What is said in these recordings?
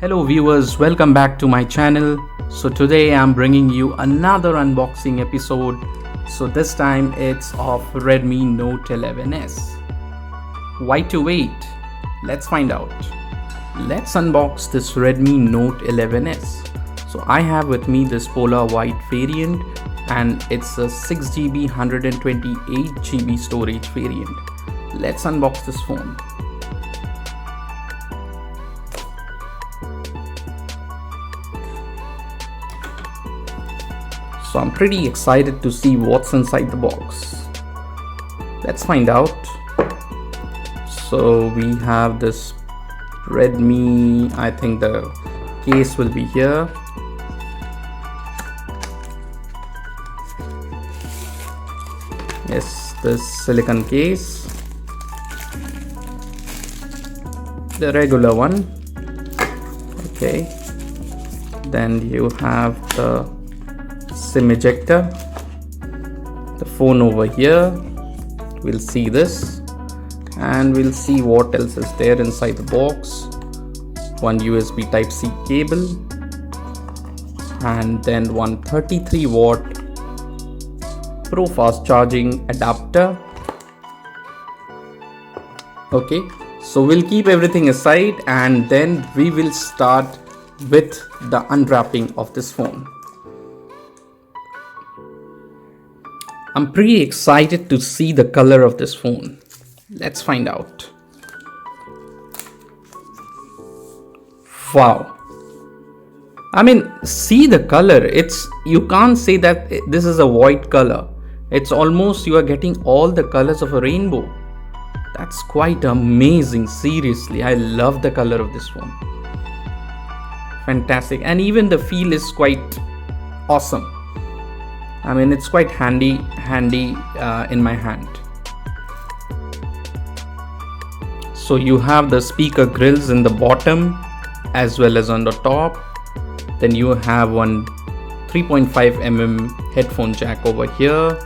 Hello viewers, welcome back to my channel. So today I'm bringing you another unboxing episode. So this time it's of Redmi Note 11s. Why to wait? Let's find out. Let's unbox this Redmi Note 11s. So I have with me this polar white variant and it's a 6GB 128GB storage variant. Let's unbox this phone. So I'm pretty excited to see what's inside the box. Let's find out. So we have this Redmi, I think the case will be here. Yes, this silicone case. The regular one. Okay. Then you have the SIM ejector, the phone over here. We'll see this and we'll see what else is there inside the box. One USB Type-C cable and then one 33 watt Pro fast charging adapter. Okay, so we'll keep everything aside and then we will start with the unwrapping of this phone. I'm pretty excited to see the color of this phone. Let's find out. Wow. I mean, see the color. You can't say that this is a white color. It's almost you are getting all the colors of a rainbow. That's quite amazing. Seriously, I love the color of this phone. Fantastic. And even the feel is quite awesome. I mean, it's quite handy in my hand. So you have the speaker grills in the bottom as well as on the top. Then you have one 3.5mm headphone jack over here.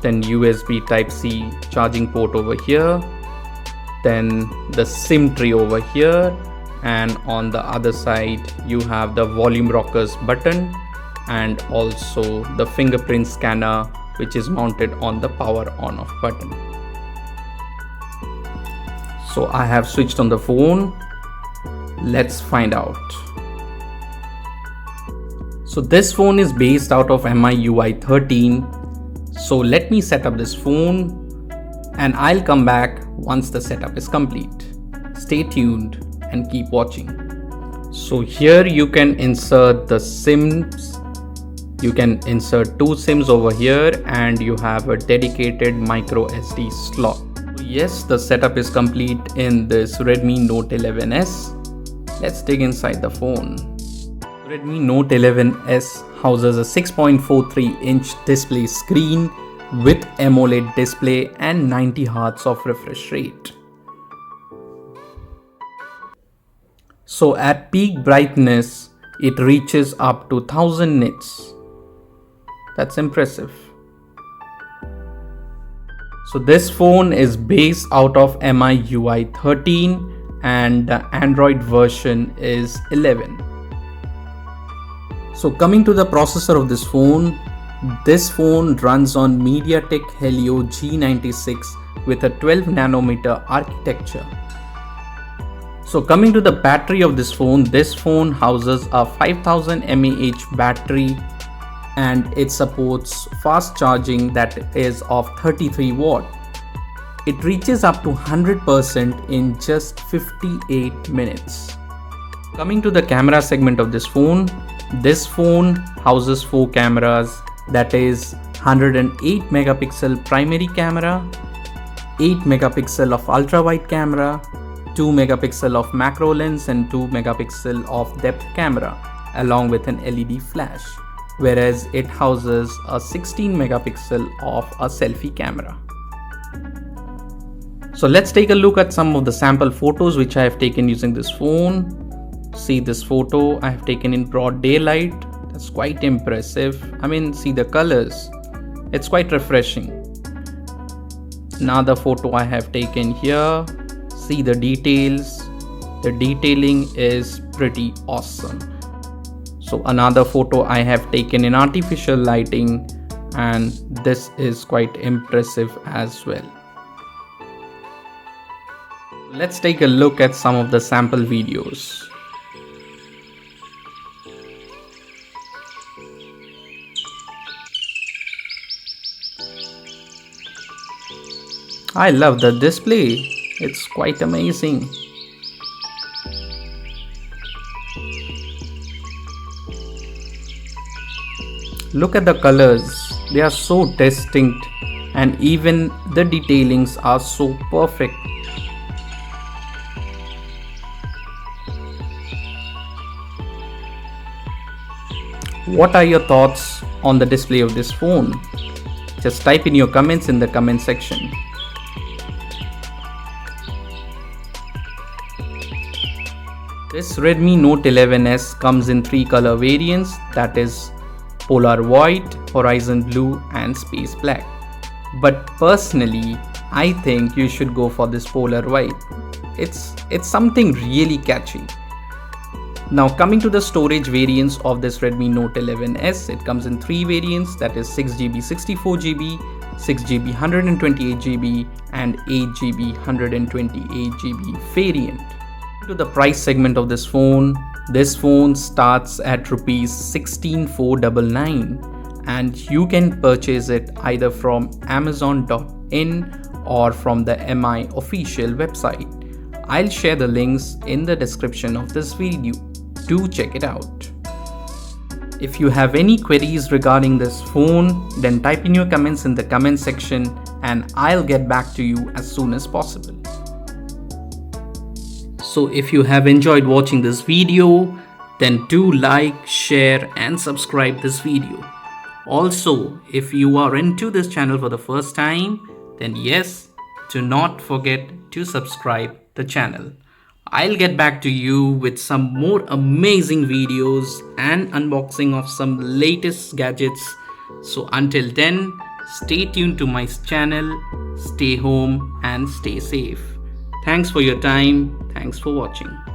Then USB Type-C charging port over here. Then the SIM tray over here. And on the other side, you have the volume rockers button. And also the fingerprint scanner which is mounted on the power on off button. So I have switched on the phone. Let's find out. So this phone is based out of MIUI 13. So let me set up this phone and I'll come back once the setup is complete. Stay tuned and keep watching. So here you can insert the SIMs. You can insert two SIMs over here and you have a dedicated micro SD slot. Yes, the setup is complete in this Redmi Note 11s. Let's dig inside the phone. Redmi Note 11s houses a 6.43-inch display screen with AMOLED display and 90 Hz of refresh rate. So at peak brightness, it reaches up to 1000 nits. That's impressive. So this phone is based out of MIUI 13 and the Android version is 11. So coming to the processor of this phone runs on MediaTek Helio G96 with a 12nm architecture. So coming to the battery of this phone houses a 5000 mAh battery and it supports fast charging that is of 33 watt. It reaches up to 100% in just 58 minutes. Coming to the camera segment of this phone houses 4 cameras, that is 108 megapixel primary camera, 8 megapixel of ultra wide camera, 2 megapixel of macro lens and 2 megapixel of depth camera along with an LED flash. Whereas it houses a 16 megapixel of a selfie camera. So let's take a look at some of the sample photos which I have taken using this phone. See this photo I have taken in broad daylight. That's quite impressive. I mean, see the colors. It's quite refreshing. Another photo I have taken here. See the details. The detailing is pretty awesome. So another photo I have taken in artificial lighting, and this is quite impressive as well. Let's take a look at some of the sample videos. I love the display, it's quite amazing. Look at the colors, they are so distinct, and even the detailings are so perfect. What are your thoughts on the display of this phone? Just type in your comments in the comment section. This Redmi Note 11s comes in 3 color variants, that is Polar White, Horizon Blue and Space Black. But personally, I think you should go for this Polar White. It's something really catchy. Now coming to the storage variants of this Redmi Note 11s, it comes in 3 variants, that is 6GB 64GB, 6GB 128GB and 8GB 128GB variant. To the price segment of this phone starts at rupees 16,499 and you can purchase it either from amazon.in or from the MI official website. I'll share the links in the description of this video. Do check it out. If you have any queries regarding this phone, then type in your comments in the comment section and I'll get back to you as soon as possible. So if you have enjoyed watching this video, then do like, share and subscribe this video. Also, if you are into this channel for the first time, then yes, do not forget to subscribe the channel. I'll get back to you with some more amazing videos and unboxing of some latest gadgets. So until then, stay tuned to my channel, stay home and stay safe. Thanks for your time. Thanks for watching.